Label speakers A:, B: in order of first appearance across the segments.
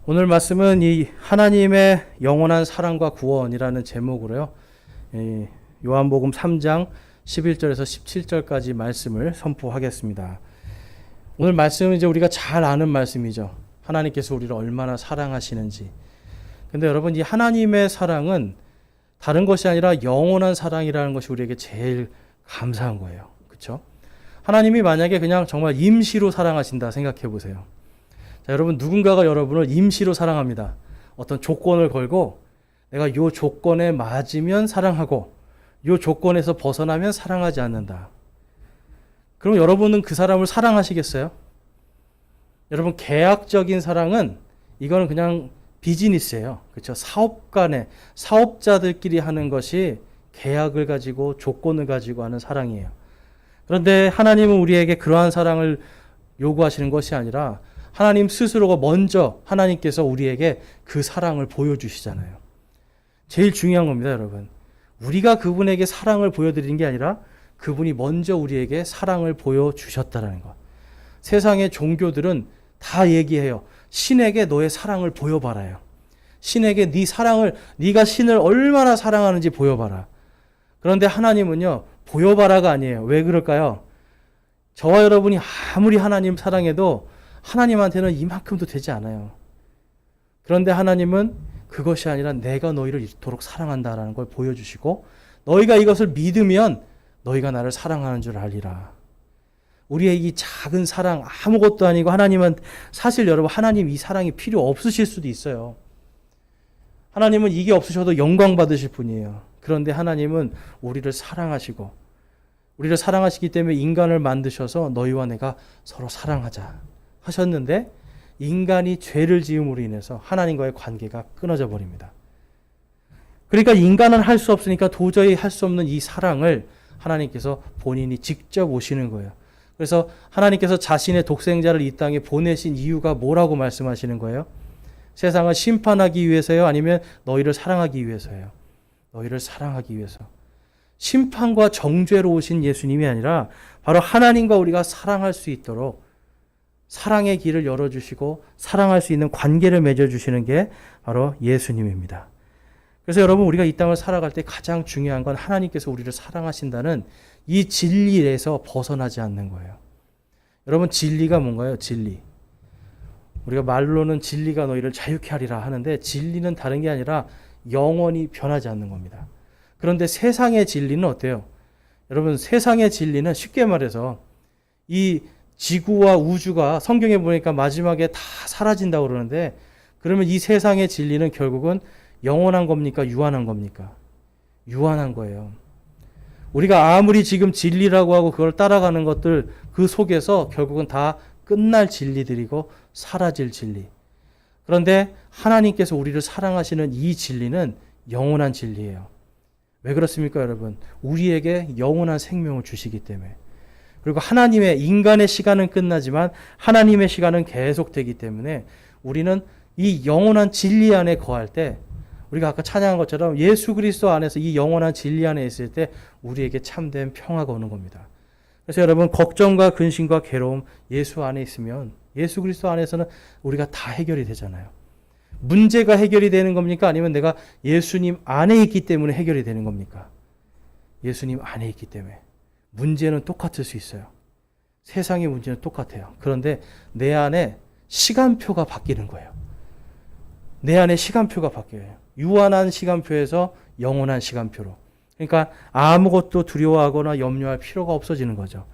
A: 오늘 말씀은 이 하나님의 영원한 사랑과 구원이라는 제목으로요. 요한복음 3장 11절에서 17절까지 말씀을 선포하겠습니다. 오늘 말씀은 이제 우리가 잘 아는 말씀이죠. 하나님께서 우리를 얼마나 사랑하시는지. 근데 여러분, 이 하나님의 사랑은 다른 것이 아니라 영원한 사랑이라는 것이 우리에게 제일 감사한 거예요. 그렇죠? 하나님이 만약에 그냥 정말 임시로 사랑하신다 생각해 보세요. 자, 여러분, 누군가가 여러분을 임시로 사랑합니다. 어떤 조건을 걸고 내가 이 조건에 맞으면 사랑하고 이 조건에서 벗어나면 사랑하지 않는다. 그럼 여러분은 그 사람을 사랑하시겠어요? 여러분, 계약적인 사랑은 이거는 그냥 비즈니스예요. 그렇죠? 사업 간에 사업자들끼리 하는 것이 계약을 가지고 조건을 가지고 하는 사랑이에요. 그런데 하나님은 우리에게 그러한 사랑을 요구하시는 것이 아니라 하나님 스스로가 먼저 하나님께서 우리에게 그 사랑을 보여주시잖아요. 제일 중요한 겁니다, 여러분. 우리가 그분에게 사랑을 보여드리는 게 아니라 그분이 먼저 우리에게 사랑을 보여주셨다는 것. 세상의 종교들은 다 얘기해요. 신에게 너의 사랑을 보여봐라요. 신에게 네 사랑을, 네가 신을 얼마나 사랑하는지 보여봐라. 그런데 하나님은요, 보여봐라가 아니에요. 왜 그럴까요? 저와 여러분이 아무리 하나님 사랑해도 하나님한테는 이만큼도 되지 않아요. 그런데 하나님은 그것이 아니라 내가 너희를 이토록 사랑한다라는 걸 보여주시고, 너희가 이것을 믿으면 너희가 나를 사랑하는 줄 알리라. 우리의 이 작은 사랑, 아무것도 아니고 하나님은, 사실 여러분, 하나님 이 사랑이 필요 없으실 수도 있어요. 하나님은 이게 없으셔도 영광 받으실 분이에요. 그런데 하나님은 우리를 사랑하시고, 우리를 사랑하시기 때문에 인간을 만드셔서 너희와 내가 서로 사랑하자 하셨는데, 인간이 죄를 지음으로 인해서 하나님과의 관계가 끊어져 버립니다. 그러니까 인간은 할 수 없으니까 도저히 할 수 없는 이 사랑을 하나님께서 본인이 직접 오시는 거예요. 그래서 하나님께서 자신의 독생자를 이 땅에 보내신 이유가 뭐라고 말씀하시는 거예요? 세상을 심판하기 위해서요? 아니면 너희를 사랑하기 위해서요? 너희를 사랑하기 위해서. 심판과 정죄로 오신 예수님이 아니라 바로 하나님과 우리가 사랑할 수 있도록 사랑의 길을 열어주시고 사랑할 수 있는 관계를 맺어주시는 게 바로 예수님입니다. 그래서 여러분, 우리가 이 땅을 살아갈 때 가장 중요한 건 하나님께서 우리를 사랑하신다는 이 진리에서 벗어나지 않는 거예요. 여러분, 진리가 뭔가요? 진리. 우리가 말로는 진리가 너희를 자유케 하리라 하는데, 진리는 다른 게 아니라 영원히 변하지 않는 겁니다. 그런데 세상의 진리는 어때요? 여러분, 세상의 진리는 쉽게 말해서 이 지구와 우주가 성경에 보니까 마지막에 다 사라진다고 그러는데, 그러면 이 세상의 진리는 결국은 영원한 겁니까? 유한한 겁니까? 유한한 거예요. 우리가 아무리 지금 진리라고 하고 그걸 따라가는 것들, 그 속에서 결국은 다 끝날 진리들이고 사라질 진리. 그런데 하나님께서 우리를 사랑하시는 이 진리는 영원한 진리예요. 왜 그렇습니까, 여러분? 우리에게 영원한 생명을 주시기 때문에. 그리고 하나님의, 인간의 시간은 끝나지만 하나님의 시간은 계속되기 때문에 우리는 이 영원한 진리 안에 거할 때, 우리가 아까 찬양한 것처럼 예수 그리스도 안에서 이 영원한 진리 안에 있을 때 우리에게 참된 평화가 오는 겁니다. 그래서 여러분, 걱정과 근심과 괴로움, 예수 안에 있으면, 예수 그리스도 안에서는 우리가 다 해결이 되잖아요. 문제가 해결이 되는 겁니까? 아니면 내가 예수님 안에 있기 때문에 해결이 되는 겁니까? 예수님 안에 있기 때문에. 문제는 똑같을 수 있어요. 세상의 문제는 똑같아요. 그런데 내 안에 시간표가 바뀌는 거예요. 내 안에 시간표가 바뀌어요. 유한한 시간표에서 영원한 시간표로. 그러니까 아무것도 두려워하거나 염려할 필요가 없어지는 거죠.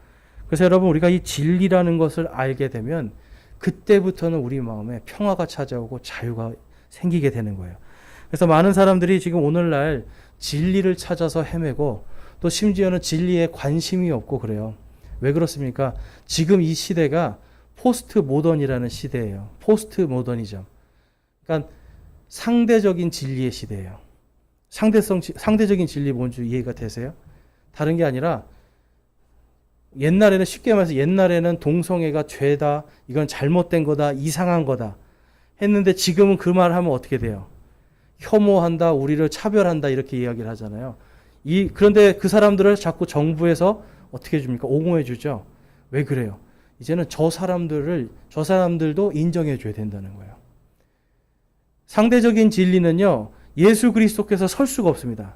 A: 그래서 여러분, 우리가 이 진리라는 것을 알게 되면 그때부터는 우리 마음에 평화가 찾아오고 자유가 생기게 되는 거예요. 그래서 많은 사람들이 지금 오늘날 진리를 찾아서 헤매고, 또 심지어는 진리에 관심이 없고 그래요. 왜 그렇습니까? 지금 이 시대가 포스트 모던이라는 시대예요. 포스트 모더니즘. 그러니까 상대적인 진리의 시대예요. 상대적인 진리 뭔지 이해가 되세요? 다른 게 아니라, 옛날에는, 쉽게 말해서 옛날에는 동성애가 죄다, 이건 잘못된 거다, 이상한 거다 했는데, 지금은 그 말 하면 어떻게 돼요? 혐오한다, 우리를 차별한다, 이렇게 이야기를 하잖아요. 그런데 그 사람들을 자꾸 정부에서 어떻게 해줍니까? 옹호해 주죠. 왜 그래요? 이제는 저 사람들도 인정해 줘야 된다는 거예요. 상대적인 진리는요, 예수 그리스도께서 설 수가 없습니다.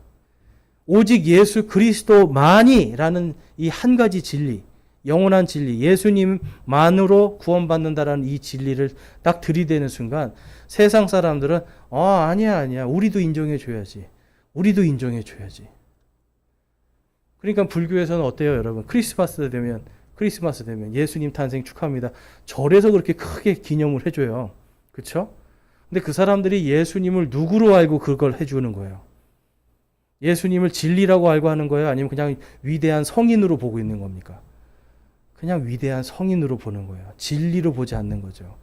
A: 오직 예수 그리스도만이라는 이 한 가지 진리, 영원한 진리, 예수님만으로 구원받는다라는 이 진리를 딱 들이대는 순간 세상 사람들은 아니야 우리도 인정해줘야지. 우리도 인정해줘야지. 그러니까 불교에서는 어때요 여러분? 크리스마스 되면 예수님 탄생 축하합니다. 절에서 그렇게 크게 기념을 해줘요. 그렇죠? 근데 그 사람들이 예수님을 누구로 알고 그걸 해주는 거예요? 예수님을 진리라고 알고 하는 거예요? 아니면 그냥 위대한 성인으로 보고 있는 겁니까? 그냥 위대한 성인으로 보는 거예요. 진리로 보지 않는 거죠.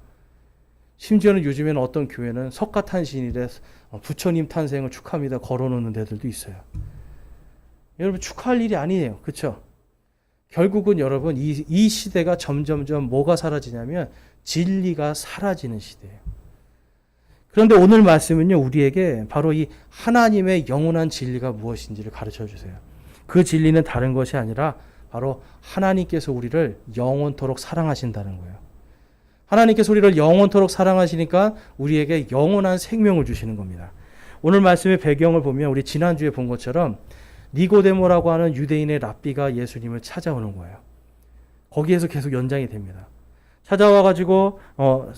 A: 심지어는 요즘에는 어떤 교회는 석가탄신일에 부처님 탄생을 축하합니다. 걸어놓는 데들도 있어요. 여러분 축하할 일이 아니에요. 그렇죠? 결국은 여러분 이 시대가 점점점 뭐가 사라지냐면 진리가 사라지는 시대예요. 그런데 오늘 말씀은요, 우리에게 바로 이 하나님의 영원한 진리가 무엇인지를 가르쳐 주세요. 그 진리는 다른 것이 아니라 바로 하나님께서 우리를 영원토록 사랑하신다는 거예요. 하나님께서 우리를 영원토록 사랑하시니까 우리에게 영원한 생명을 주시는 겁니다. 오늘 말씀의 배경을 보면 우리 지난주에 본 것처럼 니고데모라고 하는 유대인의 랍비가 예수님을 찾아오는 거예요. 거기에서 계속 연장이 됩니다. 찾아와가지고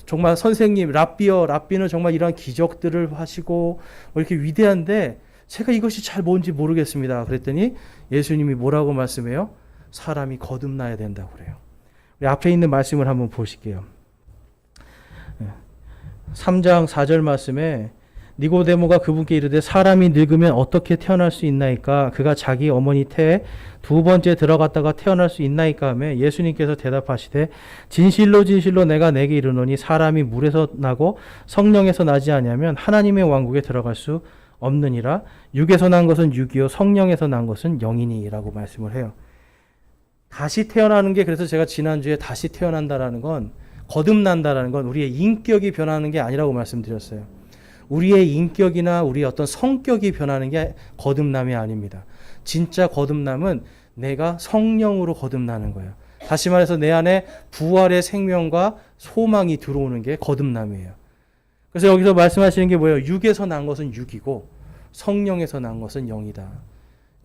A: 정말 선생님 랍비는 정말 이러한 기적들을 하시고 이렇게 위대한데 제가 이것이 잘 뭔지 모르겠습니다. 그랬더니 예수님이 뭐라고 말씀해요? 사람이 거듭나야 된다고 그래요. 우리 앞에 있는 말씀을 한번 보실게요. 3장 4절 말씀에 니고데모가 그분께 이르되 사람이 늙으면 어떻게 태어날 수 있나이까? 그가 자기 어머니 태에 두 번째 들어갔다가 태어날 수 있나이까? 하며 예수님께서 대답하시되 진실로 진실로 내가 내게 이르노니 사람이 물에서 나고 성령에서 나지 아니하면 하나님의 왕국에 들어갈 수 없느니라. 육에서 난 것은 육이요 성령에서 난 것은 영이니라고 말씀을 해요. 다시 태어나는 게, 그래서 제가 지난주에 다시 태어난다라는 건, 거듭난다라는 건 우리의 인격이 변하는 게 아니라고 말씀드렸어요. 우리의 인격이나 우리의 어떤 성격이 변하는 게 거듭남이 아닙니다. 진짜 거듭남은 내가 성령으로 거듭나는 거예요. 다시 말해서 내 안에 부활의 생명과 소망이 들어오는 게 거듭남이에요. 그래서 여기서 말씀하시는 게 뭐예요? 육에서 난 것은 육이고 성령에서 난 것은 영이다.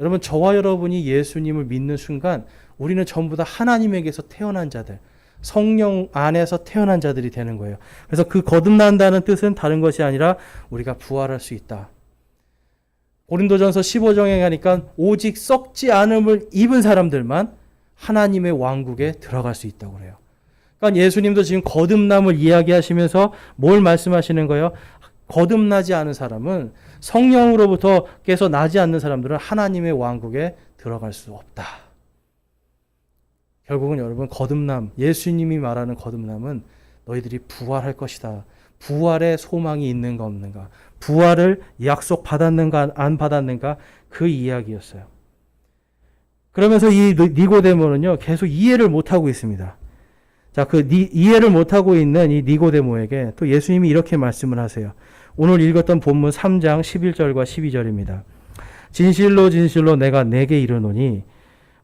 A: 여러분, 저와 여러분이 예수님을 믿는 순간 우리는 전부 다 하나님에게서 태어난 자들, 성령 안에서 태어난 자들이 되는 거예요. 그래서 그 거듭난다는 뜻은 다른 것이 아니라 우리가 부활할 수 있다. 고린도전서 15장에 가니까 오직 썩지 않음을 입은 사람들만 하나님의 왕국에 들어갈 수 있다고 그래요. 그러니까 예수님도 지금 거듭남을 이야기하시면서 뭘 말씀하시는 거예요? 거듭나지 않은 사람은, 성령으로부터께서 나지 않는 사람들은 하나님의 왕국에 들어갈 수 없다. 결국은 여러분, 거듭남, 예수님이 말하는 거듭남은 너희들이 부활할 것이다. 부활의 소망이 있는가 없는가, 부활을 약속 받았는가 안 받았는가, 그 이야기였어요. 그러면서 이 니고데모는요 계속 이해를 못하고 있습니다. 자, 그 이해를 못하고 있는 이 니고데모에게 또 예수님이 이렇게 말씀을 하세요. 오늘 읽었던 본문 3장 11절과 12절입니다. 진실로 진실로 내가 내게 이르노니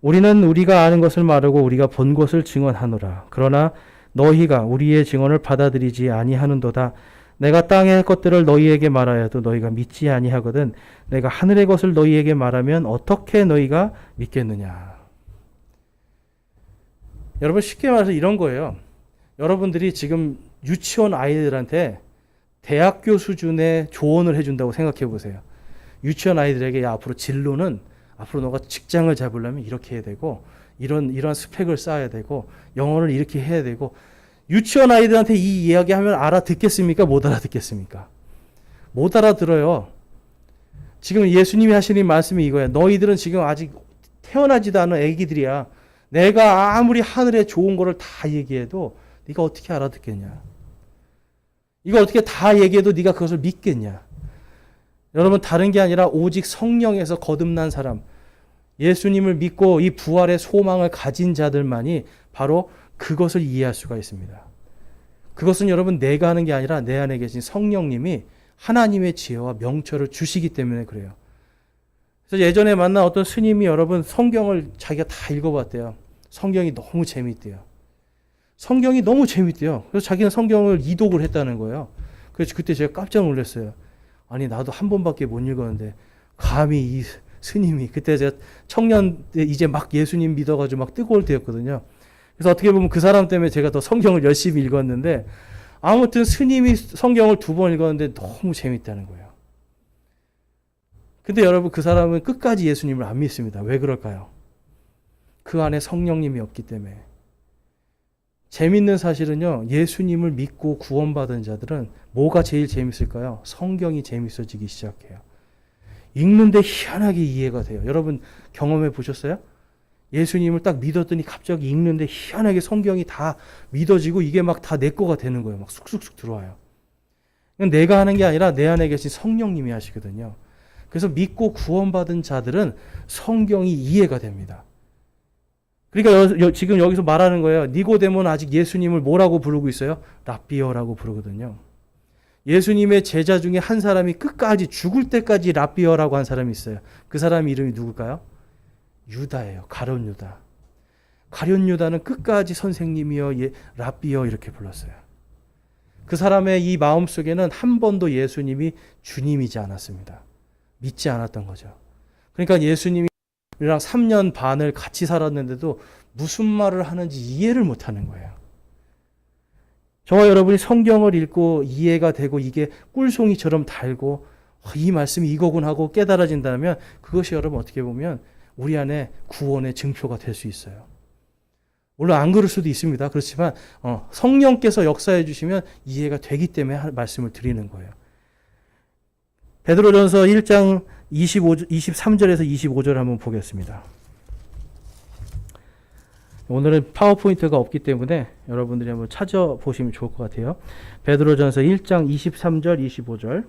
A: 우리는 우리가 아는 것을 말하고 우리가 본 것을 증언하노라. 그러나 너희가 우리의 증언을 받아들이지 아니하는도다. 내가 땅의 것들을 너희에게 말하여도 너희가 믿지 아니하거든. 내가 하늘의 것을 너희에게 말하면 어떻게 너희가 믿겠느냐. 여러분, 쉽게 말해서 이런 거예요. 여러분들이 지금 유치원 아이들한테 대학교 수준의 조언을 해준다고 생각해 보세요. 유치원 아이들에게 앞으로 진로는, 앞으로 너가 직장을 잡으려면 이렇게 해야 되고, 이런 스펙을 쌓아야 되고, 영어를 이렇게 해야 되고. 유치원 아이들한테 이 이야기 하면 알아듣겠습니까? 못 알아듣겠습니까? 못 알아들어요. 지금 예수님이 하시는 말씀이 이거예요. 너희들은 지금 아직 태어나지도 않은 애기들이야. 내가 아무리 하늘에 좋은 거를 다 얘기해도 네가 어떻게 알아듣겠냐? 이거 어떻게 다 얘기해도 네가 그것을 믿겠냐? 여러분, 다른 게 아니라 오직 성령에서 거듭난 사람, 예수님을 믿고 이 부활의 소망을 가진 자들만이 바로 그것을 이해할 수가 있습니다. 그것은 여러분 내가 하는 게 아니라 내 안에 계신 성령님이 하나님의 지혜와 명철을 주시기 때문에 그래요. 그래서 예전에 만난 어떤 스님이 여러분 성경을 자기가 다 읽어봤대요. 성경이 너무 재밌대요. 성경이 너무 재밌대요. 그래서 자기는 성경을 이독을 했다는 거예요. 그래서 그때 제가 깜짝 놀랐어요. 아니 나도 한 번밖에 못 읽었는데 감히 이 스님이, 그때 제가 청년 때 이제 막 예수님 믿어가지고 막 뜨거울 때였거든요. 그래서 어떻게 보면 그 사람 때문에 제가 더 성경을 열심히 읽었는데, 아무튼 스님이 성경을 2번 읽었는데 너무 재밌다는 거예요. 근데 여러분, 그 사람은 끝까지 예수님을 안 믿습니다. 왜 그럴까요? 그 안에 성령님이 없기 때문에. 재밌는 사실은요, 예수님을 믿고 구원받은 자들은 뭐가 제일 재밌을까요? 성경이 재밌어지기 시작해요. 읽는데 희한하게 이해가 돼요. 여러분 경험해 보셨어요? 예수님을 딱 믿었더니 갑자기 읽는데 희한하게 성경이 다 믿어지고 이게 막 다 내 거가 되는 거예요. 막 쑥쑥쑥 들어와요. 내가 하는 게 아니라 내 안에 계신 성령님이 하시거든요. 그래서 믿고 구원받은 자들은 성경이 이해가 됩니다. 그러니까 지금 여기서 말하는 거예요. 니고데모는 아직 예수님을 뭐라고 부르고 있어요? 랍비어라고 부르거든요. 예수님의 제자 중에 한 사람이 끝까지 죽을 때까지 랍비어라고 한 사람이 있어요. 그 사람 이름이 누굴까요? 유다예요. 가룟 유다. 가룟 유다는 끝까지 선생님이여, 랍비어 이렇게 불렀어요. 그 사람의 이 마음속에는 한 번도 예수님이 주님이지 않았습니다. 믿지 않았던 거죠. 그러니까 예수님이랑 3년 반을 같이 살았는데도 무슨 말을 하는지 이해를 못하는 거예요. 저와 여러분이 성경을 읽고 이해가 되고 이게 꿀송이처럼 달고 이 말씀이 이거군 하고 깨달아진다면, 그것이 여러분 어떻게 보면 우리 안에 구원의 증표가 될 수 있어요. 물론 안 그럴 수도 있습니다. 그렇지만 성령께서 역사해 주시면 이해가 되기 때문에 말씀을 드리는 거예요. 베드로전서 1장 23절에서 25절 한번 보겠습니다. 오늘은 파워포인트가 없기 때문에 여러분들이 한번 찾아보시면 좋을 것 같아요. 베드로전서 1장 23절, 25절.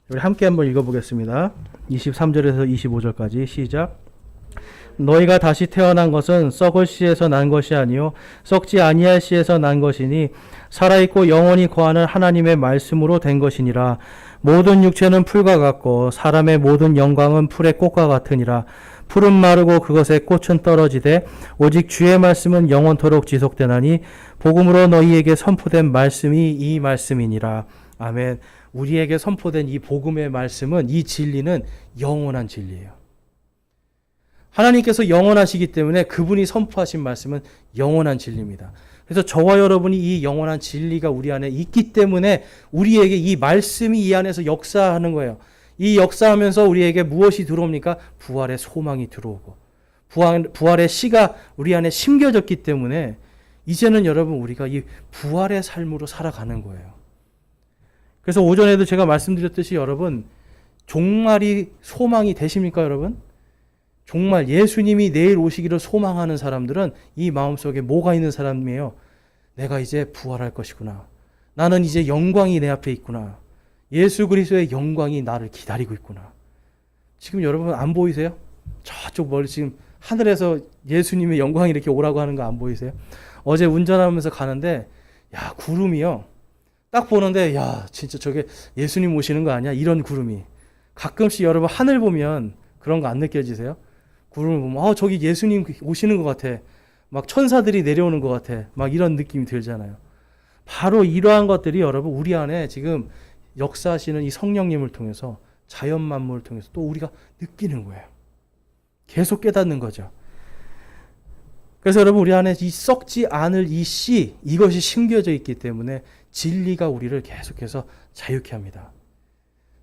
A: 우리 함께 한번 읽어보겠습니다. 23절에서 25절까지 시작. 너희가 다시 태어난 것은 썩을 씨에서 난 것이 아니요 썩지 아니할 씨에서 난 것이니 살아있고 영원히 거하는 하나님의 말씀으로 된 것이니라. 모든 육체는 풀과 같고 사람의 모든 영광은 풀의 꽃과 같으니라. 풀은 마르고 그것의 꽃은 떨어지되 오직 주의 말씀은 영원토록 지속되나니 복음으로 너희에게 선포된 말씀이 이 말씀이니라. 아멘. 우리에게 선포된 이 복음의 말씀은, 이 진리는 영원한 진리예요. 하나님께서 영원하시기 때문에 그분이 선포하신 말씀은 영원한 진리입니다. 그래서 저와 여러분이 이 영원한 진리가 우리 안에 있기 때문에 우리에게 이 말씀이 이 안에서 역사하는 거예요. 이 역사하면서 우리에게 무엇이 들어옵니까? 부활의 소망이 들어오고 부활의 씨가 우리 안에 심겨졌기 때문에 이제는 여러분 우리가 이 부활의 삶으로 살아가는 거예요. 그래서 오전에도 제가 말씀드렸듯이 여러분, 종말이 소망이 되십니까 여러분? 정말 예수님이 내일 오시기를 소망하는 사람들은 이 마음속에 뭐가 있는 사람이에요? 내가 이제 부활할 것이구나. 나는 이제 영광이 내 앞에 있구나. 예수 그리스도의 영광이 나를 기다리고 있구나. 지금 여러분 안 보이세요? 저쪽 멀리 지금 하늘에서 예수님의 영광이 이렇게 오라고 하는 거 안 보이세요? 어제 운전하면서 가는데 야, 구름이요. 딱 보는데 야, 진짜 저게 예수님 오시는 거 아니야? 이런 구름이. 가끔씩 여러분 하늘 보면 그런 거 안 느껴지세요? 구름을 보면 저기 예수님 오시는 것 같아. 막 천사들이 내려오는 것 같아. 막 이런 느낌이 들잖아요. 바로 이러한 것들이 여러분 우리 안에 지금 역사하시는 이 성령님을 통해서, 자연 만물을 통해서 또 우리가 느끼는 거예요. 계속 깨닫는 거죠. 그래서 여러분 우리 안에 이 썩지 않을 이 씨, 이것이 심겨져 있기 때문에 진리가 우리를 계속해서 자유케 합니다.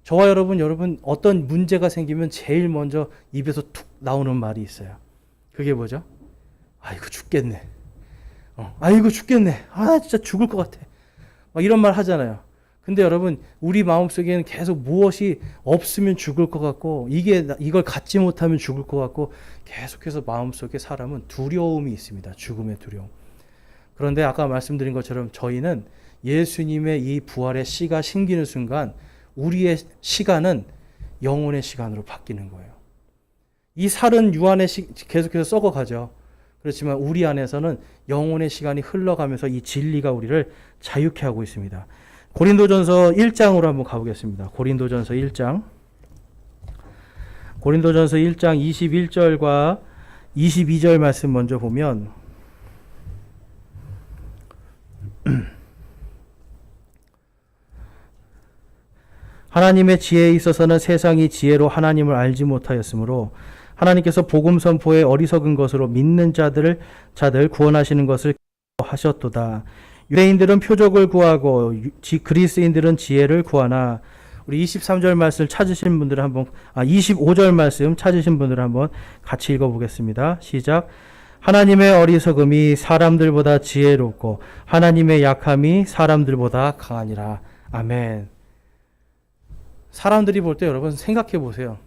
A: 저와 여러분 어떤 문제가 생기면 제일 먼저 입에서 툭 나오는 말이 있어요. 그게 뭐죠? 아이고 죽겠네. 아이고 죽겠네. 아 진짜 죽을 것 같아. 막 이런 말 하잖아요. 근데 여러분 우리 마음속에는 계속 무엇이 없으면 죽을 것 같고 이걸 갖지 못하면 죽을 것 같고 계속해서 마음속에 사람은 두려움이 있습니다. 죽음의 두려움. 그런데 아까 말씀드린 것처럼 저희는 예수님의 이 부활의 씨가 심기는 순간 우리의 시간은 영혼의 시간으로 바뀌는 거예요. 이 살은 유 안에 계속해서 썩어가죠. 그렇지만 우리 안에서는 영혼의 시간이 흘러가면서 이 진리가 우리를 자유케 하고 있습니다. 고린도전서 1장으로 한번 가보겠습니다. 고린도전서 1장. 고린도전서 1장 21절과 22절 말씀 먼저 보면 하나님의 지혜에 있어서는 세상이 지혜로 하나님을 알지 못하였으므로 하나님께서 복음 선포에 어리석은 것으로 믿는 자들 구원하시는 것을 하셨도다. 유대인들은 표적을 구하고 그리스인들은 지혜를 구하나. 우리 23절 말씀 찾으신 분들은 한번 25절 말씀 찾으신 분들은 한번 같이 읽어보겠습니다. 시작. 하나님의 어리석음이 사람들보다 지혜롭고 하나님의 약함이 사람들보다 강하니라. 아멘. 사람들이 볼 때 여러분 생각해 보세요.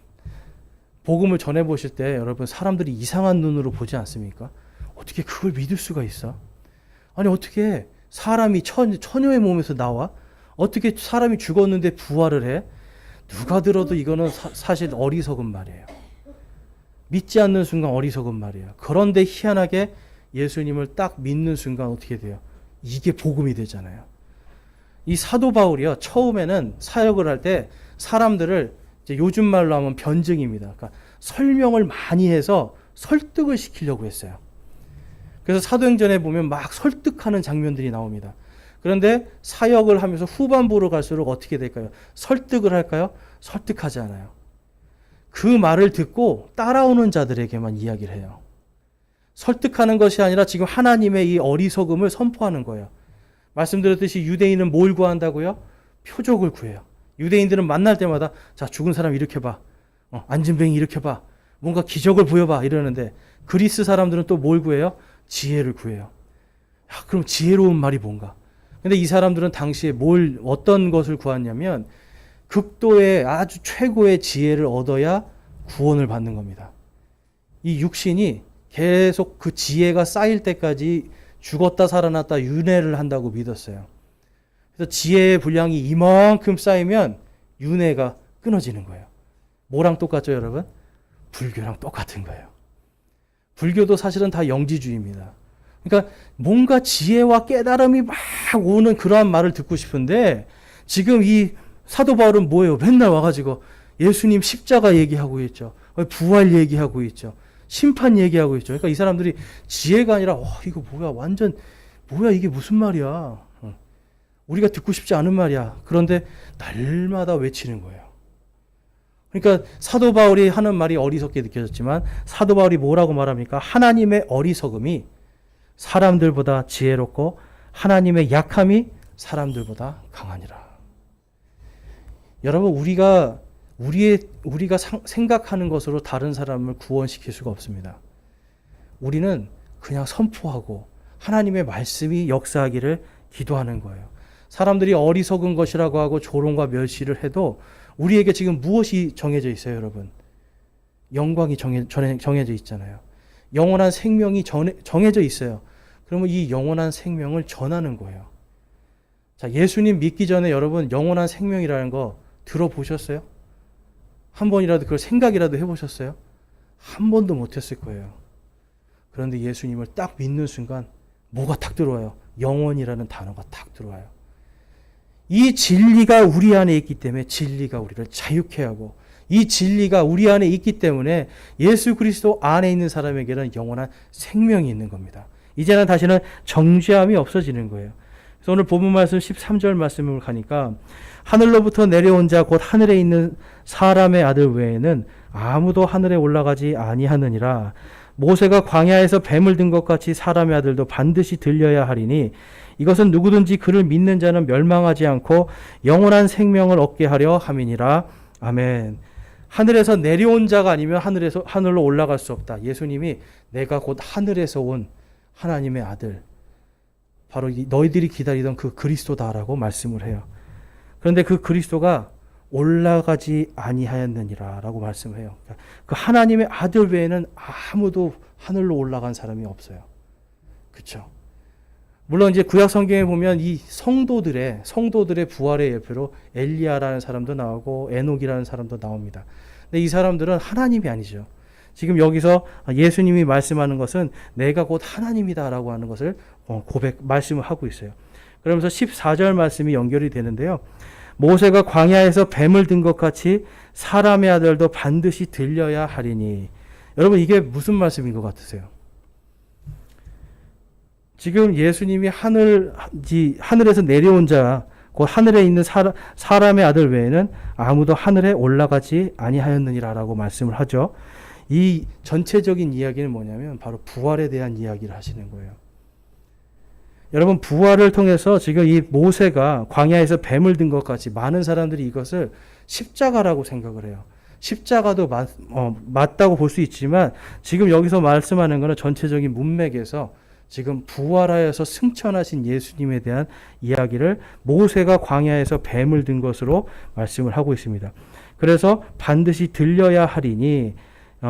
A: 복음을 전해 보실 때 여러분 사람들이 이상한 눈으로 보지 않습니까? 어떻게 그걸 믿을 수가 있어? 아니 어떻게 사람이 처녀의 몸에서 나와? 어떻게 사람이 죽었는데 부활을 해? 누가 들어도 이거는 사실 어리석은 말이에요. 믿지 않는 순간 어리석은 말이에요. 그런데 희한하게 예수님을 딱 믿는 순간 어떻게 돼요? 이게 복음이 되잖아요. 이 사도 바울이요, 처음에는 사역을 할 때 사람들을 이제 요즘 말로 하면 변증입니다. 그러니까 설명을 많이 해서 설득을 시키려고 했어요. 그래서 사도행전에 보면 막 설득하는 장면들이 나옵니다. 그런데 사역을 하면서 후반부로 갈수록 어떻게 될까요? 설득을 할까요? 설득하지 않아요. 그 말을 듣고 따라오는 자들에게만 이야기를 해요. 설득하는 것이 아니라 지금 하나님의 이 어리석음을 선포하는 거예요. 말씀드렸듯이 유대인은 뭘 구한다고요? 표적을 구해요. 유대인들은 만날 때마다 자, 죽은 사람 일으켜봐. 앉은 뱅이 일으켜봐. 뭔가 기적을 보여봐. 이러는데 그리스 사람들은 또 뭘 구해요? 지혜를 구해요. 야, 그럼 지혜로운 말이 뭔가? 근데 이 사람들은 당시에 어떤 것을 구했냐면 극도의 아주 최고의 지혜를 얻어야 구원을 받는 겁니다. 이 육신이 계속 그 지혜가 쌓일 때까지 죽었다 살아났다 윤회를 한다고 믿었어요. 그래서 지혜의 분량이 이만큼 쌓이면 윤회가 끊어지는 거예요. 뭐랑 똑같죠, 여러분? 불교랑 똑같은 거예요. 불교도 사실은 다 영지주의입니다. 그러니까 뭔가 지혜와 깨달음이 막 오는 그러한 말을 듣고 싶은데 지금 이 사도 바울은 뭐예요? 맨날 와가지고 예수님 십자가 얘기하고 있죠. 부활 얘기하고 있죠. 심판 얘기하고 있죠. 그러니까 이 사람들이 지혜가 아니라 이거 뭐야? 완전 뭐야? 이게 무슨 말이야? 우리가 듣고 싶지 않은 말이야. 그런데 날마다 외치는 거예요. 그러니까 사도 바울이 하는 말이 어리석게 느껴졌지만 사도 바울이 뭐라고 말합니까? 하나님의 어리석음이 사람들보다 지혜롭고 하나님의 약함이 사람들보다 강하니라. 여러분 우리가 생각하는 것으로 다른 사람을 구원시킬 수가 없습니다. 우리는 그냥 선포하고 하나님의 말씀이 역사하기를 기도하는 거예요. 사람들이 어리석은 것이라고 하고 조롱과 멸시를 해도 우리에게 지금 무엇이 정해져 있어요, 여러분? 영광이 정해져 있잖아요. 영원한 생명이 정해져 있어요. 그러면 이 영원한 생명을 전하는 거예요. 자, 예수님 믿기 전에 여러분 영원한 생명이라는 거 들어보셨어요? 한 번이라도 그걸 생각이라도 해보셨어요? 한 번도 못했을 거예요. 그런데 예수님을 딱 믿는 순간 뭐가 탁 들어와요? 영원이라는 단어가 탁 들어와요. 이 진리가 우리 안에 있기 때문에 진리가 우리를 자유케 하고 이 진리가 우리 안에 있기 때문에 예수 그리스도 안에 있는 사람에게는 영원한 생명이 있는 겁니다. 이제는 다시는 정죄함이 없어지는 거예요. 그래서 오늘 본문 말씀 13절 말씀을 가니까 하늘로부터 내려온 자 곧 하늘에 있는 사람의 아들 외에는 아무도 하늘에 올라가지 아니하느니라. 모세가 광야에서 뱀을 든 것 같이 사람의 아들도 반드시 들려야 하리니 이것은 누구든지 그를 믿는 자는 멸망하지 않고 영원한 생명을 얻게 하려 함이니라. 아멘. 하늘에서 내려온 자가 아니면 하늘로 올라갈 수 없다. 예수님이 내가 곧 하늘에서 온 하나님의 아들, 바로 너희들이 기다리던 그 그리스도다라고 말씀을 해요. 그런데 그 그리스도가 올라가지 아니하였느니라 라고 말씀을 해요. 그 하나님의 아들 외에는 아무도 하늘로 올라간 사람이 없어요. 그렇죠? 물론 이제 구약 성경에 보면 이 성도들의 부활의 예표로 엘리야라는 사람도 나오고 에녹이라는 사람도 나옵니다. 근데 이 사람들은 하나님이 아니죠. 지금 여기서 예수님이 말씀하는 것은 내가 곧 하나님이다라고 하는 것을 말씀을 하고 있어요. 그러면서 14절 말씀이 연결이 되는데요. 모세가 광야에서 뱀을 든 것 같이 사람의 아들도 반드시 들려야 하리니. 여러분, 이게 무슨 말씀인 것 같으세요? 지금 예수님이 하늘에서 내려온 자, 곧 하늘에 있는 사람의 아들 외에는 아무도 하늘에 올라가지 아니하였느니라라고 말씀을 하죠. 이 전체적인 이야기는 뭐냐면 바로 부활에 대한 이야기를 하시는 거예요. 여러분, 부활을 통해서 지금 이 모세가 광야에서 뱀을 든 것 같이 많은 사람들이 이것을 십자가라고 생각을 해요. 십자가도 맞다고 볼 수 있지만 지금 여기서 말씀하는 것은 전체적인 문맥에서 지금 부활하여서 승천하신 예수님에 대한 이야기를 모세가 광야에서 뱀을 든 것으로 말씀을 하고 있습니다. 그래서 반드시 들려야 하리니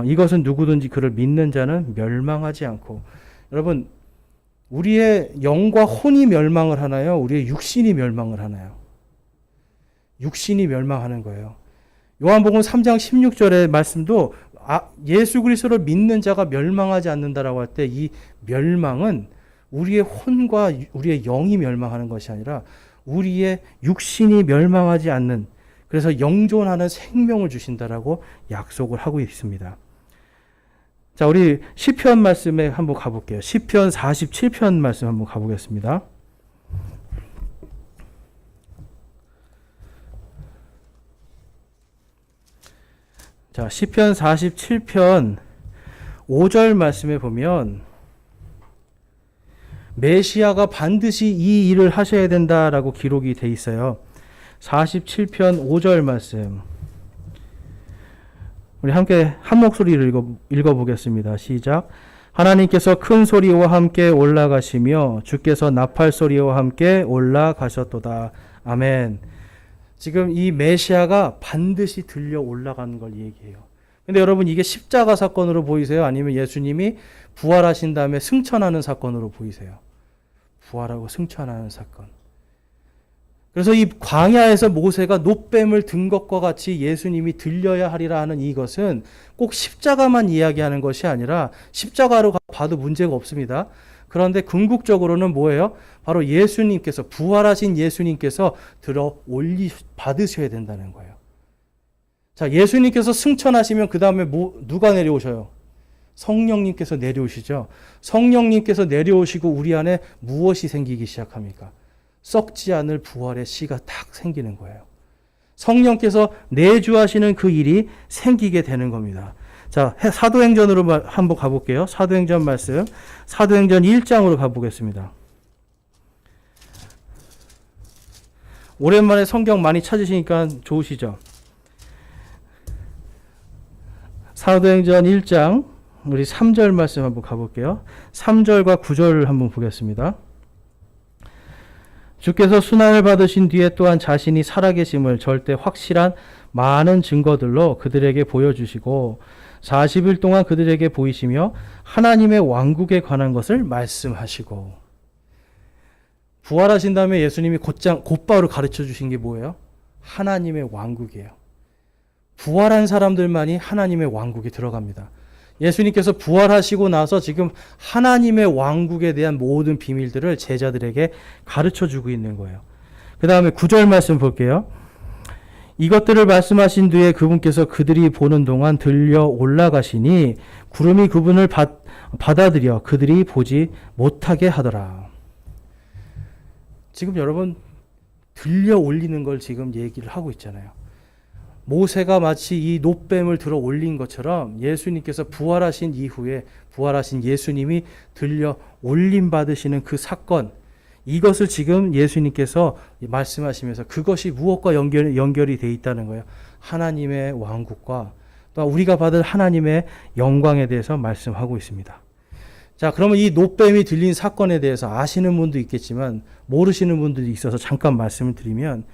A: 이것은 누구든지 그를 믿는 자는 멸망하지 않고. 여러분, 우리의 영과 혼이 멸망을 하나요? 우리의 육신이 멸망을 하나요? 육신이 멸망하는 거예요. 요한복음 3장 16절의 말씀도 예수 그리스도를 믿는 자가 멸망하지 않는다라고 할 때 이 멸망은 우리의 혼과 우리의 영이 멸망하는 것이 아니라 우리의 육신이 멸망하지 않는, 그래서 영존하는 생명을 주신다라고 약속을 하고 있습니다. 자, 우리 시편 말씀에 한번 가볼게요. 시편 47편 말씀 한번 가보겠습니다. 자, 시편 47편 5절 말씀에 보면 메시아가 반드시 이 일을 하셔야 된다라고 기록이 돼 있어요. 47편 5절 말씀. 우리 함께 한 목소리를 읽어보겠습니다. 시작. 하나님께서 큰 소리와 함께 올라가시며 주께서 나팔 소리와 함께 올라가셨도다. 아멘. 지금 이 메시아가 반드시 들려 올라가는 걸 얘기해요. 근데 여러분, 이게 십자가 사건으로 보이세요? 아니면 예수님이 부활하신 다음에 승천하는 사건으로 보이세요? 부활하고 승천하는 사건. 그래서 이 광야에서 모세가 놋뱀을 든 것과 같이 예수님이 들려야 하리라 하는 이것은 꼭 십자가만 이야기하는 것이 아니라, 십자가로 봐도 문제가 없습니다. 그런데 궁극적으로는 뭐예요? 바로 예수님께서, 부활하신 예수님께서 받으셔야 된다는 거예요. 자, 예수님께서 승천하시면 그 다음에 누가 내려오셔요? 성령님께서 내려오시죠. 성령님께서 내려오시고 우리 안에 무엇이 생기기 시작합니까? 썩지 않을 부활의 씨가 탁 생기는 거예요. 성령께서 내주하시는 그 일이 생기게 되는 겁니다. 자, 사도행전으로 한번 가볼게요. 사도행전 말씀, 사도행전 1장으로 가보겠습니다. 오랜만에 성경 많이 찾으시니까 좋으시죠? 사도행전 1장 우리 3절 말씀 한번 가볼게요. 3절과 9절을 한번 보겠습니다. 주께서 순환을 받으신 뒤에 또한 자신이 살아계심을 절대 확실한 많은 증거들로 그들에게 보여주시고 40일 동안 그들에게 보이시며 하나님의 왕국에 관한 것을 말씀하시고. 부활하신 다음에 예수님이 곧바로 가르쳐 주신 게 뭐예요? 하나님의 왕국이에요. 부활한 사람들만이 하나님의 왕국에 들어갑니다. 예수님께서 부활하시고 나서 지금 하나님의 왕국에 대한 모든 비밀들을 제자들에게 가르쳐 주고 있는 거예요. 그 다음에 9절 말씀 볼게요. 이것들을 말씀하신 뒤에 그분께서 그들이 보는 동안 들려 올라가시니 구름이 그분을 받아들여 그들이 보지 못하게 하더라. 지금 여러분, 들려 올리는 걸 지금 얘기를 하고 있잖아요. 모세가 마치 이 놋뱀을 들어 올린 것처럼 예수님께서 부활하신 이후에 부활하신 예수님이 들려 올림 받으시는 그 사건, 이것을 지금 예수님께서 말씀하시면서 그것이 무엇과 연결이 되어 있다는 거예요. 하나님의 왕국과 또 우리가 받을 하나님의 영광에 대해서 말씀하고 있습니다. 자, 그러면 이 놋뱀이 들린 사건에 대해서 아시는 분도 있겠지만 모르시는 분들이 있어서 잠깐 말씀을 드리면,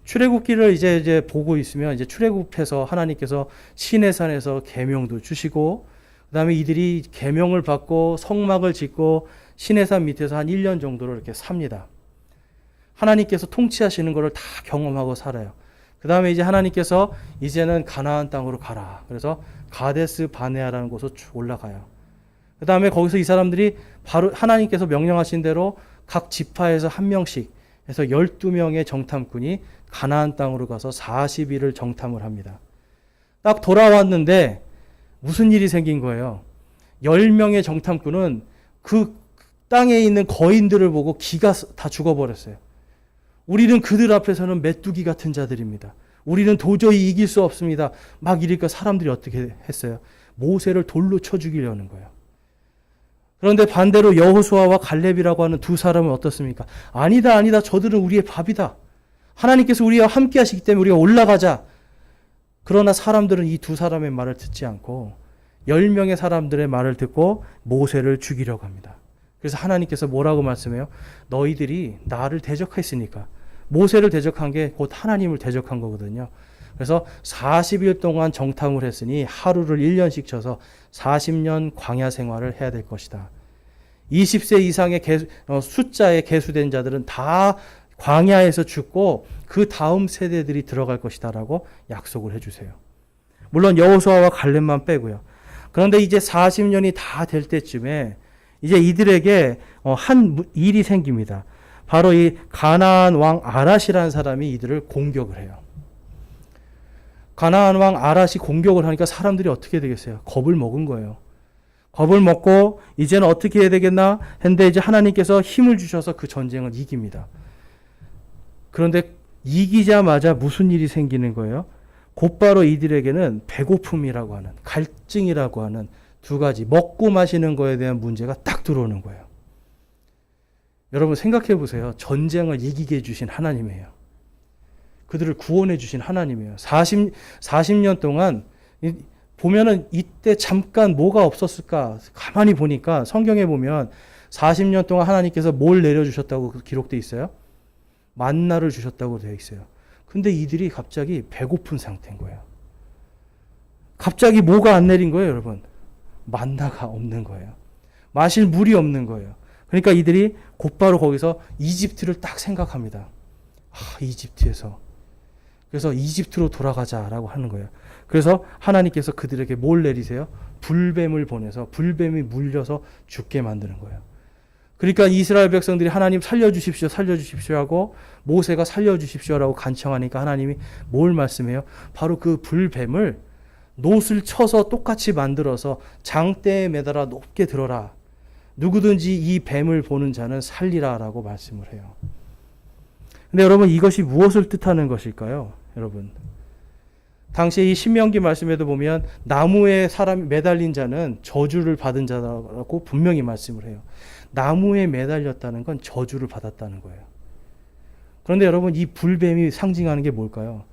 A: 출애굽기를 이제 보고 있으면 이제 출애굽해서 하나님께서 시내산에서 계명도 주시고, 그다음에 이들이 계명을 받고 성막을 짓고 시내산 밑에서 한 1년 정도를 이렇게 삽니다. 하나님께서 통치하시는 것을 다 경험하고 살아요. 그다음에 이제 하나님께서 이제는 가나안 땅으로 가라. 그래서 가데스 바네아라는 곳으로 쭉 올라가요. 그다음에 거기서 이 사람들이 바로 하나님께서 명령하신 대로 각 지파에서 한 명씩 해서 12명의 정탐꾼이 가나안 땅으로 가서 40일을 정탐을 합니다. 딱 돌아왔는데 무슨 일이 생긴 거예요? 10명의 정탐꾼은 그 땅에 있는 거인들을 보고 기가 다 죽어버렸어요. 우리는 그들 앞에서는 메뚜기 같은 자들입니다. 우리는 도저히 이길 수 없습니다. 막 이러니까 사람들이 어떻게 했어요? 모세를 돌로 쳐 죽이려는 거예요. 그런데 반대로 여호수아와 갈렙이라고 하는 두 사람은 어떻습니까? 아니다, 아니다. 저들은 우리의 밥이다. 하나님께서 우리와 함께 하시기 때문에 우리가 올라가자. 그러나 사람들은 이 두 사람의 말을 듣지 않고 10명의 사람들의 말을 듣고 모세를 죽이려고 합니다. 그래서 하나님께서 뭐라고 말씀해요? 너희들이 나를 대적했으니까. 모세를 대적한 게 곧 하나님을 대적한 거거든요. 그래서 40일 동안 정탐을 했으니 하루를 1년씩 쳐서 40년 광야 생활을 해야 될 것이다. 20세 이상의 숫자에 계수된 자들은 다 광야에서 죽고 그 다음 세대들이 들어갈 것이다 라고 약속을 해주세요. 물론 여호수아와 갈렙만 빼고요. 그런데 이제 40년이 다 될 때쯤에 이제 이들에게 한 일이 생깁니다. 바로 이 가나안 왕 아랏이라는 사람이 이들을 공격을 해요. 가나안 왕 아랏이 공격을 하니까 사람들이 어떻게 되겠어요? 겁을 먹은 거예요. 겁을 먹고 이제는 어떻게 해야 되겠나 했는데 이제 하나님께서 힘을 주셔서 그 전쟁을 이깁니다. 그런데 이기자마자 무슨 일이 생기는 거예요? 곧바로 이들에게는 배고픔이라고 하는, 갈증이라고 하는 두 가지, 먹고 마시는 거에 대한 문제가 딱 들어오는 거예요. 여러분 생각해 보세요. 전쟁을 이기게 해주신 하나님이에요. 그들을 구원해 주신 하나님이에요. 40년 동안 보면은 이때 잠깐 뭐가 없었을까? 가만히 보니까 성경에 보면 40년 동안 하나님께서 뭘 내려주셨다고 기록되어 있어요? 만나를 주셨다고 되어 있어요. 근데 이들이 갑자기 배고픈 상태인 거예요. 갑자기 뭐가 안 내린 거예요, 여러분? 만나가 없는 거예요. 마실 물이 없는 거예요. 그러니까 이들이 곧바로 거기서 이집트를 딱 생각합니다. 이집트에서. 그래서 이집트로 돌아가자라고 하는 거예요. 그래서 하나님께서 그들에게 뭘 내리세요? 불뱀을 보내서 불뱀이 물려서 죽게 만드는 거예요. 그러니까 이스라엘 백성들이 하나님 살려주십시오, 살려주십시오 하고 모세가 살려주십시오라고 간청하니까 하나님이 뭘 말씀해요? 바로 그 불뱀을 놋을 쳐서 똑같이 만들어서 장대에 매달아 높게 들어라. 누구든지 이 뱀을 보는 자는 살리라 라고 말씀을 해요. 근데 여러분 이것이 무엇을 뜻하는 것일까요? 여러분 당시에 이 신명기 말씀에도 보면 나무에 사람이 매달린 자는 저주를 받은 자라고 분명히 말씀을 해요. 나무에 매달렸다는 건 저주를 받았다는 거예요. 그런데 여러분 이 불뱀이 상징하는 게 뭘까요?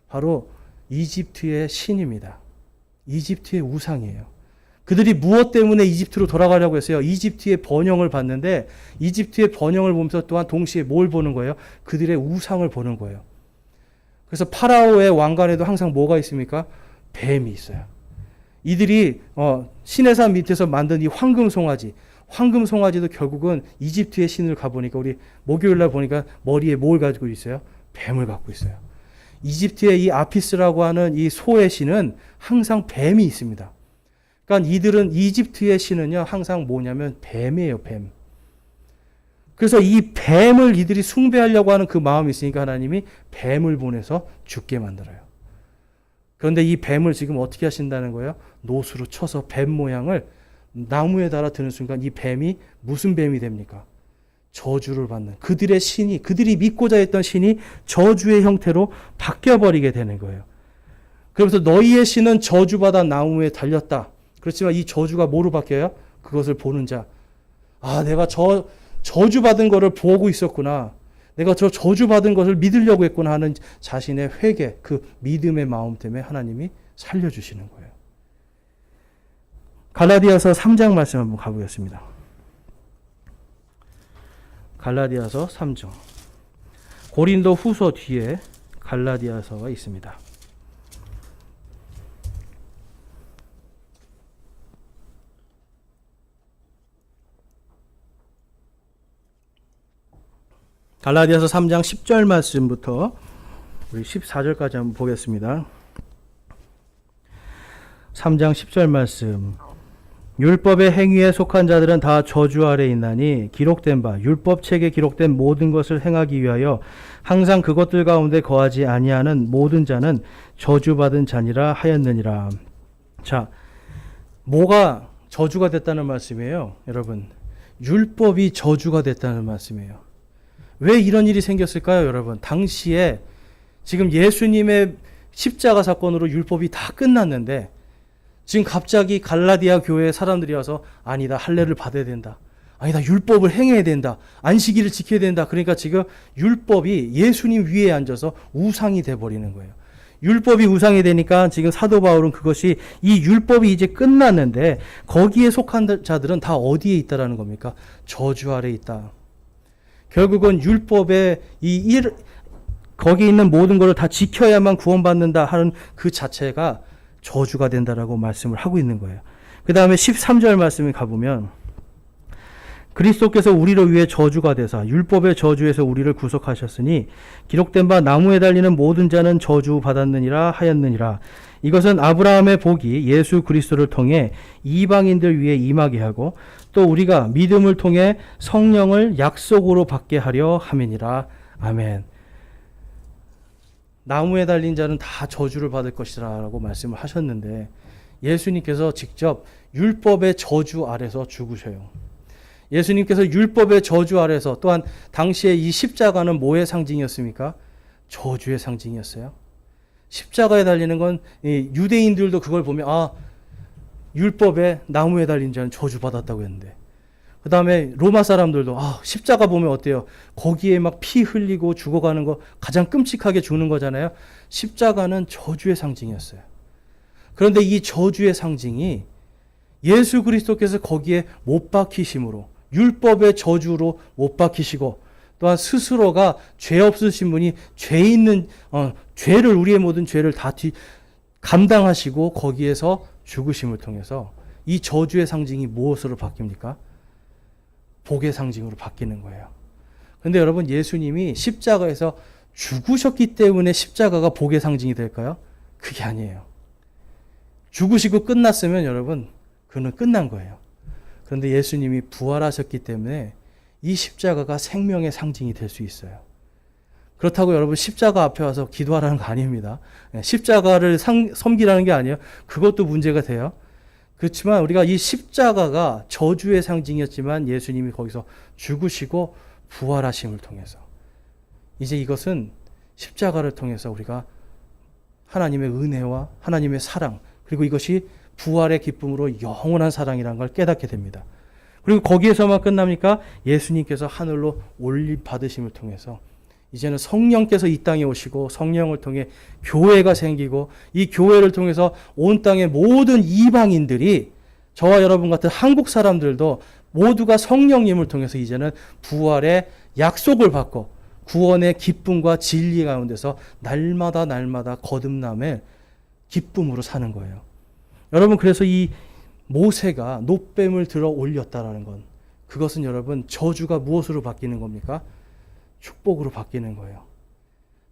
A: 바로 이집트의 신입니다. 이집트의 우상이에요. 그들이 무엇 때문에 이집트로 돌아가려고 했어요? 이집트의 번영을 봤는데 이집트의 번영을 보면서 또한 동시에 뭘 보는 거예요? 그들의 우상을 보는 거예요. 그래서 파라오의 왕관에도 항상 뭐가 있습니까? 뱀이 있어요. 이들이 신의 산 밑에서 만든 이 황금 송아지도 결국은 이집트의 신을 가보니까 우리 목요일날 보니까 머리에 뭘 가지고 있어요? 뱀을 갖고 있어요. 이집트의 이 아피스라고 하는 이 소의 신은 항상 뱀이 있습니다. 그러니까 이들은 이집트의 신은요 항상 뭐냐면 뱀이에요, 뱀. 그래서 이 뱀을 이들이 숭배하려고 하는 그 마음이 있으니까 하나님이 뱀을 보내서 죽게 만들어요. 그런데 이 뱀을 지금 어떻게 하신다는 거예요? 놋으로 쳐서 뱀 모양을 나무에 달아 드는 순간 이 뱀이 무슨 뱀이 됩니까? 저주를 받는 그들의 신이, 그들이 믿고자 했던 신이 저주의 형태로 바뀌어버리게 되는 거예요. 그러면서 너희의 신은 저주받아 나무에 달렸다. 그렇지만 이 저주가 뭐로 바뀌어요? 그것을 보는 자. 내가 저주받은 거를 보고 있었구나. 내가 저 저주받은 것을 믿으려고 했구나 하는 자신의 회개, 그 믿음의 마음 때문에 하나님이 살려주시는 거예요. 갈라디아서 3장 말씀 한번 가보겠습니다. 갈라디아서 3장. 고린도 후서 뒤에 갈라디아서가 있습니다. 갈라디아서 3장 10절 말씀부터 우리 14절까지 한번 보겠습니다. 3장 10절 말씀. 율법의 행위에 속한 자들은 다 저주 아래 있나니 기록된 바 율법책에 기록된 모든 것을 행하기 위하여 항상 그것들 가운데 거하지 아니하는 모든 자는 저주받은 자니라 하였느니라. 자, 뭐가 저주가 됐다는 말씀이에요, 여러분? 율법이 저주가 됐다는 말씀이에요. 왜 이런 일이 생겼을까요, 여러분? 당시에 지금 예수님의 십자가 사건으로 율법이 다 끝났는데 지금 갑자기 갈라디아 교회의 사람들이 와서 아니다, 할례를 받아야 된다. 아니다, 율법을 행해야 된다. 안식일을 지켜야 된다. 그러니까 지금 율법이 예수님 위에 앉아서 우상이 돼버리는 거예요. 율법이 우상이 되니까 지금 사도 바울은 그것이 이 율법이 이제 끝났는데 거기에 속한 자들은 다 어디에 있다라는 겁니까? 저주 아래 있다. 결국은 율법의 거기 있는 모든 것을 다 지켜야만 구원받는다 하는 그 자체가 저주가 된다라고 말씀을 하고 있는 거예요. 그 다음에 13절 말씀에 가보면 그리스도께서 우리를 위해 저주가 되사 율법의 저주에서 우리를 구속하셨으니 기록된 바 나무에 달리는 모든 자는 저주 받았느니라 하였느니라. 이것은 아브라함의 복이 예수 그리스도를 통해 이방인들 위해 임하게 하고 또 우리가 믿음을 통해 성령을 약속으로 받게 하려 함이니라. 아멘. 나무에 달린 자는 다 저주를 받을 것이라고 말씀을 하셨는데 예수님께서 직접 율법의 저주 아래서 죽으셔요. 예수님께서 율법의 저주 아래서 또한 당시에 이 십자가는 뭐의 상징이었습니까? 저주의 상징이었어요. 십자가에 달리는 건 유대인들도 그걸 보면 율법에 나무에 달린 자는 저주받았다고 했는데 그 다음에 로마 사람들도 십자가 보면 어때요? 거기에 막 피 흘리고 죽어가는 거 가장 끔찍하게 죽는 거잖아요. 십자가는 저주의 상징이었어요. 그런데 이 저주의 상징이 예수 그리스도께서 거기에 못 박히심으로 율법의 저주로 못 박히시고 또한 스스로가 죄 없으신 분이 죄를 우리의 모든 죄를 다 감당하시고 거기에서 죽으심을 통해서 이 저주의 상징이 무엇으로 바뀝니까? 복의 상징으로 바뀌는 거예요. 그런데 여러분 예수님이 십자가에서 죽으셨기 때문에 십자가가 복의 상징이 될까요? 그게 아니에요. 죽으시고 끝났으면 여러분 그는 끝난 거예요. 그런데 예수님이 부활하셨기 때문에 이 십자가가 생명의 상징이 될 수 있어요. 그렇다고 여러분 십자가 앞에 와서 기도하라는 거 아닙니다. 십자가를 섬기라는 게 아니에요. 그것도 문제가 돼요. 그렇지만 우리가 이 십자가가 저주의 상징이었지만 예수님이 거기서 죽으시고 부활하심을 통해서 이제 이것은 십자가를 통해서 우리가 하나님의 은혜와 하나님의 사랑 그리고 이것이 부활의 기쁨으로 영원한 사랑이라는 걸 깨닫게 됩니다. 그리고 거기에서만 끝납니까? 예수님께서 하늘로 올림 받으심을 통해서 이제는 성령께서 이 땅에 오시고 성령을 통해 교회가 생기고 이 교회를 통해서 온 땅의 모든 이방인들이 저와 여러분 같은 한국 사람들도 모두가 성령님을 통해서 이제는 부활의 약속을 받고 구원의 기쁨과 진리 가운데서 날마다 거듭남의 기쁨으로 사는 거예요. 여러분 그래서 이 모세가 놋뱀을 들어 올렸다라는 건 그것은 여러분 저주가 무엇으로 바뀌는 겁니까? 축복으로 바뀌는 거예요.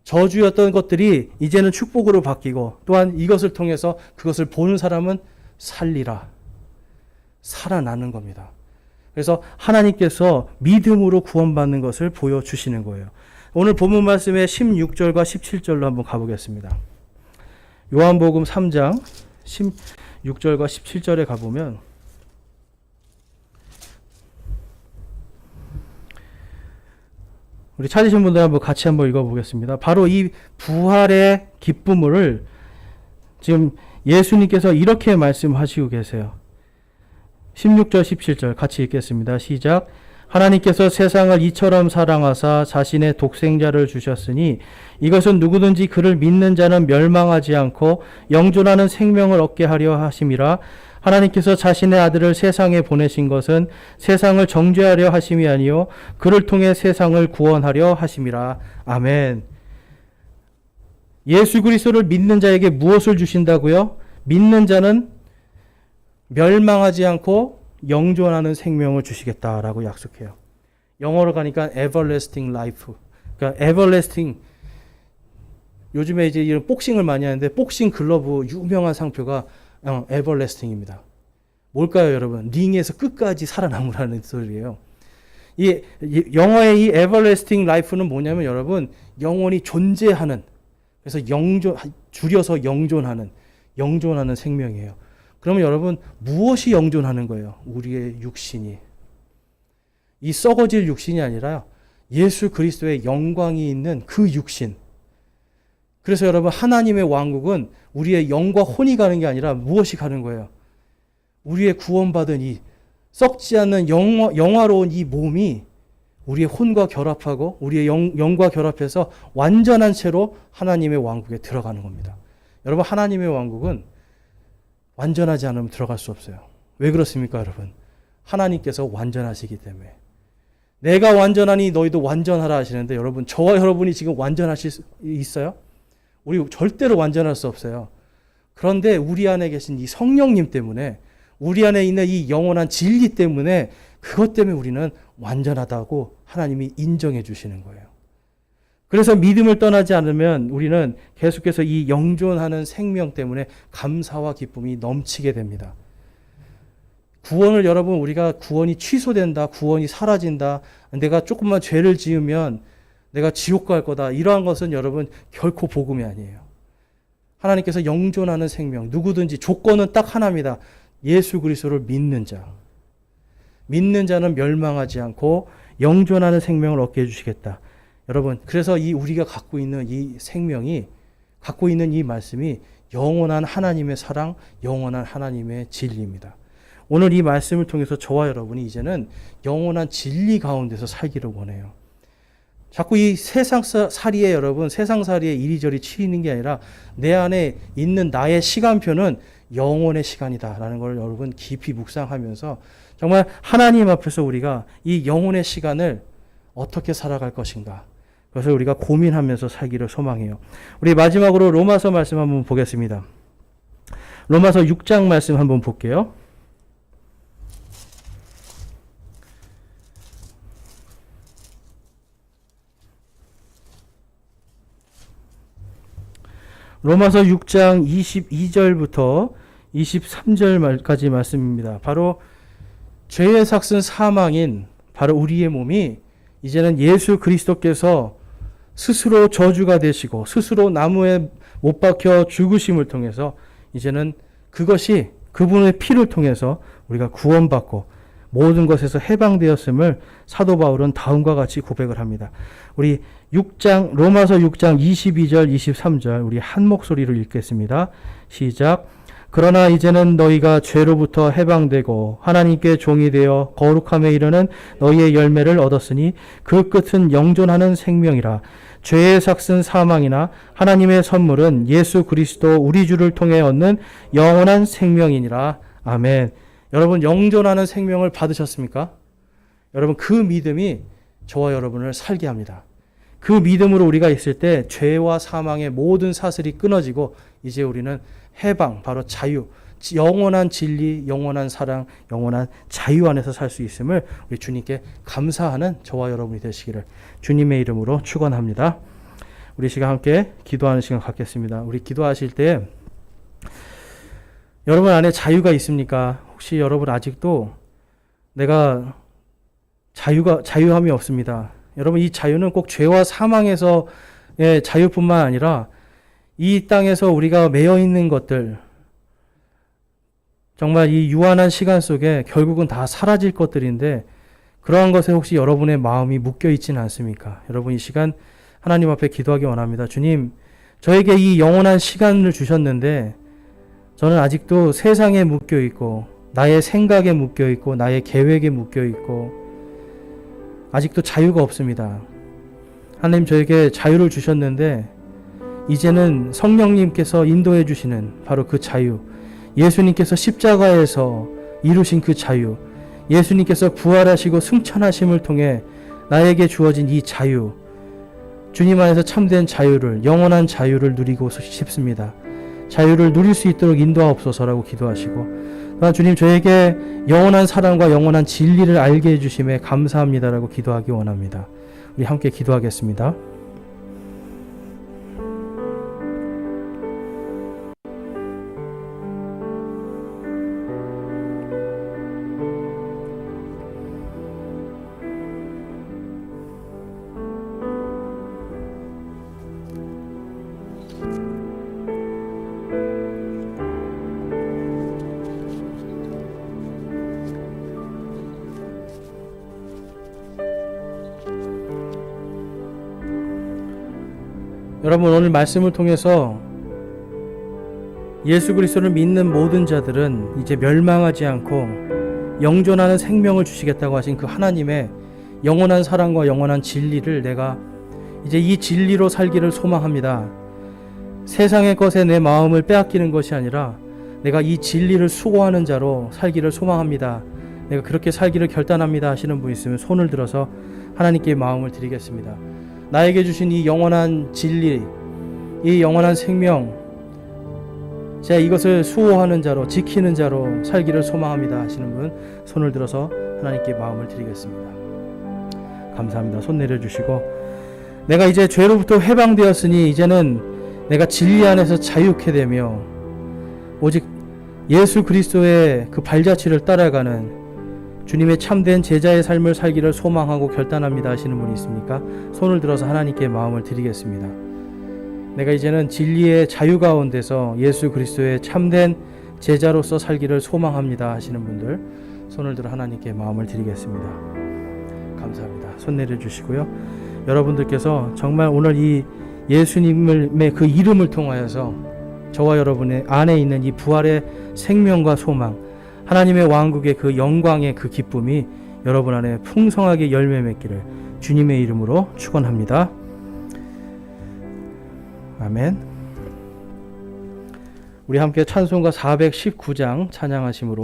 A: 저주였던 것들이 이제는 축복으로 바뀌고 또한 이것을 통해서 그것을 보는 사람은 살아나는 겁니다. 그래서 하나님께서 믿음으로 구원받는 것을 보여주시는 거예요. 오늘 본문 말씀의 16절과 17절로 한번 가보겠습니다. 요한복음 3장 16절과 17절에 가보면 우리 찾으신 분들 한번 같이 한번 읽어보겠습니다. 바로 이 부활의 기쁨을 지금 예수님께서 이렇게 말씀하시고 계세요. 16절 17절 같이 읽겠습니다. 시작. 하나님께서 세상을 이처럼 사랑하사 자신의 독생자를 주셨으니 이것은 누구든지 그를 믿는 자는 멸망하지 않고 영존하는 생명을 얻게 하려 하심이라. 하나님께서 자신의 아들을 세상에 보내신 것은 세상을 정죄하려 하심이 아니요 그를 통해 세상을 구원하려 하심이라. 아멘. 예수 그리스도를 믿는 자에게 무엇을 주신다고요? 믿는 자는 멸망하지 않고 영존하는 생명을 주시겠다라고 약속해요. 영어로 가니까 everlasting life. 그러니까 everlasting. 요즘에 이제 이런 복싱을 많이 하는데 복싱 글러브 유명한 상표가 everlasting입니다. 뭘까요, 여러분? 링에서 끝까지 살아남으라는 소리예요. 이 영어의 이 everlasting life는 뭐냐면 여러분, 영원히 존재하는, 그래서 줄여서 영존하는 생명이에요. 그러면 여러분, 무엇이 영존하는 거예요? 우리의 육신이. 이 썩어질 육신이 아니라 예수 그리스도의 영광이 있는 그 육신. 그래서 여러분, 하나님의 왕국은 우리의 영과 혼이 가는 게 아니라 무엇이 가는 거예요? 우리의 구원받은 이 썩지 않는 영화로운 이 몸이 우리의 혼과 결합하고 우리의 영과 결합해서 완전한 채로 하나님의 왕국에 들어가는 겁니다. 여러분, 하나님의 왕국은 완전하지 않으면 들어갈 수 없어요. 왜 그렇습니까, 여러분? 하나님께서 완전하시기 때문에. 내가 완전하니 너희도 완전하라 하시는데, 여러분, 저와 여러분이 지금 완전하실 수 있어요? 우리 절대로 완전할 수 없어요. 그런데 우리 안에 계신 이 성령님 때문에, 우리 안에 있는 이 영원한 진리 때문에, 그것 때문에 우리는 완전하다고 하나님이 인정해 주시는 거예요. 그래서 믿음을 떠나지 않으면 우리는 계속해서 이 영존하는 생명 때문에 감사와 기쁨이 넘치게 됩니다. 구원을 여러분, 우리가 구원이 취소된다, 구원이 사라진다, 내가 조금만 죄를 지으면 내가 지옥 갈 거다, 이러한 것은 여러분 결코 복음이 아니에요. 하나님께서 영존하는 생명, 누구든지 조건은 딱 하나입니다. 예수 그리스도를 믿는 자. 믿는 자는 멸망하지 않고 영존하는 생명을 얻게 해주시겠다. 여러분, 그래서 이 우리가 갖고 있는 이 생명이, 갖고 있는 이 말씀이 영원한 하나님의 사랑, 영원한 하나님의 진리입니다. 오늘 이 말씀을 통해서 저와 여러분이 이제는 영원한 진리 가운데서 살기를 원해요. 자꾸 이 세상살이에 여러분, 세상살이에 이리저리 치이는 게 아니라 내 안에 있는 나의 시간표는 영원의 시간이다라는 걸 여러분 깊이 묵상하면서 정말 하나님 앞에서 우리가 이 영혼의 시간을 어떻게 살아갈 것인가, 그것을 우리가 고민하면서 살기를 소망해요. 우리 마지막으로 로마서 말씀 한번 보겠습니다. 로마서 6장 말씀 한번 볼게요. 로마서 6장 22절부터 23절까지 말씀입니다. 바로 죄의 삭슨 사망인 바로 우리의 몸이 이제는 예수 그리스도께서 스스로 저주가 되시고 스스로 나무에 못 박혀 죽으심을 통해서 이제는 그것이 그분의 피를 통해서 우리가 구원받고 모든 것에서 해방되었음을 사도 바울은 다음과 같이 고백을 합니다. 우리 로마서 6장 22절 23절 우리 한 목소리로 읽겠습니다. 시작. 그러나 이제는 너희가 죄로부터 해방되고 하나님께 종이 되어 거룩함에 이르는 너희의 열매를 얻었으니 그 끝은 영존하는 생명이라. 죄의 삭슨 사망이나 하나님의 선물은 예수 그리스도 우리 주를 통해 얻는 영원한 생명이니라. 아멘. 여러분, 영존하는 생명을 받으셨습니까? 여러분, 그 믿음이 저와 여러분을 살게 합니다. 그 믿음으로 우리가 있을 때 죄와 사망의 모든 사슬이 끊어지고 이제 우리는 해방, 바로 자유, 영원한 진리, 영원한 사랑, 영원한 자유 안에서 살 수 있음을 우리 주님께 감사하는 저와 여러분이 되시기를 주님의 이름으로 축원합니다. 우리 시간 함께 기도하는 시간 갖겠습니다. 우리 기도하실 때 여러분 안에 자유가 있습니까? 혹시 여러분 아직도 내가 자유함이 없습니다. 여러분, 이 자유는 꼭 죄와 사망에서의 자유뿐만 아니라 이 땅에서 우리가 매여 있는 것들, 정말 이 유한한 시간 속에 결국은 다 사라질 것들인데 그러한 것에 혹시 여러분의 마음이 묶여 있지는 않습니까? 여러분, 이 시간 하나님 앞에 기도하기 원합니다. 주님, 저에게 이 영원한 시간을 주셨는데 저는 아직도 세상에 묶여 있고 나의 생각에 묶여 있고 나의 계획에 묶여 있고 아직도 자유가 없습니다. 하나님, 저에게 자유를 주셨는데 이제는 성령님께서 인도해 주시는 바로 그 자유, 예수님께서 십자가에서 이루신 그 자유, 예수님께서 부활하시고 승천하심을 통해 나에게 주어진 이 자유, 주님 안에서 참된 자유를, 영원한 자유를 누리고 싶습니다. 자유를 누릴 수 있도록 인도하옵소서라고 기도하시고, 또한 주님, 저에게 영원한 사랑과 영원한 진리를 알게 해주심에 감사합니다라고 기도하기 원합니다. 우리 함께 기도하겠습니다. 여러분, 오늘 말씀을 통해서 예수 그리스도를 믿는 모든 자들은 이제 멸망하지 않고 영존하는 생명을 주시겠다고 하신 그 하나님의 영원한 사랑과 영원한 진리를 내가 이제 이 진리로 살기를 소망합니다. 세상의 것에 내 마음을 빼앗기는 것이 아니라 내가 이 진리를 수고하는 자로 살기를 소망합니다. 내가 그렇게 살기를 결단합니다 하시는 분 있으면 손을 들어서 하나님께 마음을 드리겠습니다. 나에게 주신 이 영원한 진리, 이 영원한 생명, 제가 이것을 수호하는 자로, 지키는 자로 살기를 소망합니다 하시는 분 손을 들어서 하나님께 마음을 드리겠습니다. 감사합니다. 손 내려주시고, 내가 이제 죄로부터 해방되었으니 이제는 내가 진리 안에서 자유케 되며 오직 예수 그리스도의 그 발자취를 따라가는 주님의 참된 제자의 삶을 살기를 소망하고 결단합니다 하시는 분이 있습니까? 손을 들어서 하나님께 마음을 드리겠습니다. 내가 이제는 진리의 자유 가운데서 예수 그리스도의 참된 제자로서 살기를 소망합니다 하시는 분들 손을 들어 하나님께 마음을 드리겠습니다. 감사합니다. 손 내려주시고요. 여러분들께서 정말 오늘 이 예수님의 그 이름을 통하여서 저와 여러분의 안에 있는 이 부활의 생명과 소망, 하나님의 왕국의 그 영광의 그 기쁨이 여러분 안에 풍성하게 열매 맺기를 주님의 이름으로 축원합니다. 아멘. 우리 함께 찬송가 419장 찬양하심으로